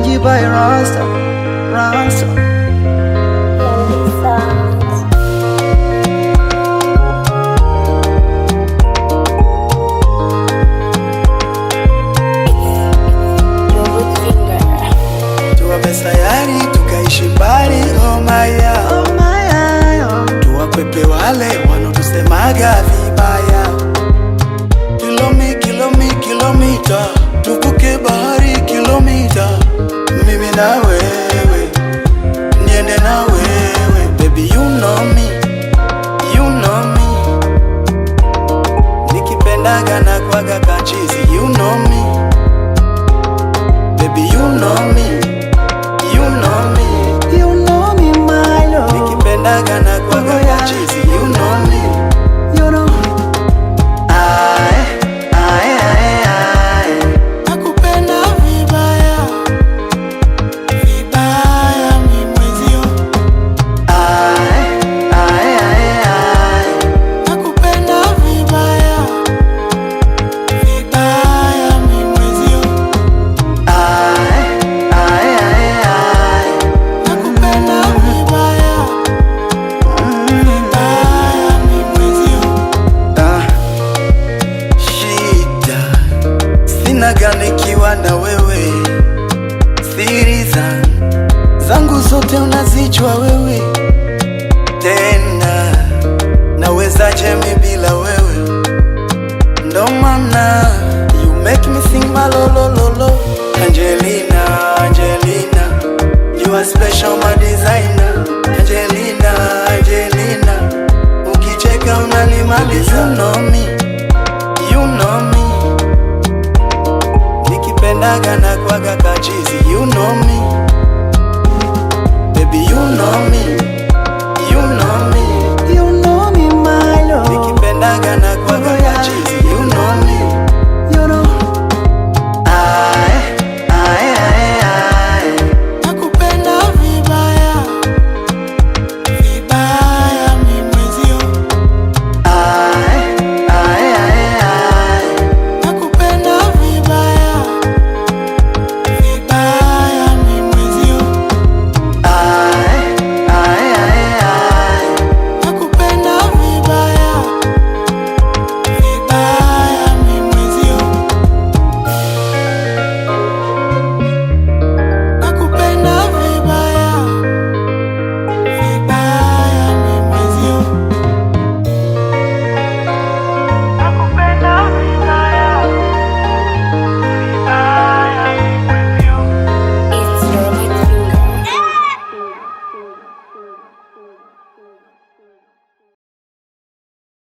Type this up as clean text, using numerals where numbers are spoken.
Manji by Rasta, Rasta. Sayari tukaishi mbali, oh maya, oh maya, oh. Tuwakwepe wale wanotusemaga vibaya. Kilomita, tuvuke bahari kilomita. Mimi na wewe, niende na wewe. Baby you know me, you know me. Nikipendaga na kwaga kachizi, you know me. Baby you know me, you know me, you know me, my love. Nikipendaga na kwaga kachizi, you know me, you know me. Nakupenda vibaya, vibaya mi mwezio. Nakupenda vibaya, vibaya mi mwezio. Nakupenda vibaya, vibaya mi mwezio. Shida sina gani kiwa na wewe, siri zangu zote unazijua wewe. Tena nawezaje mi bila wewe? Ndo maana you make me sing malolololo. Angelina, Angelina, you are special, my designer. Angelina, Angelina, ukicheka unanimaliza. You know me, you know me. Nikipendaga na kwaga kachizi, you know me. Baby you know me.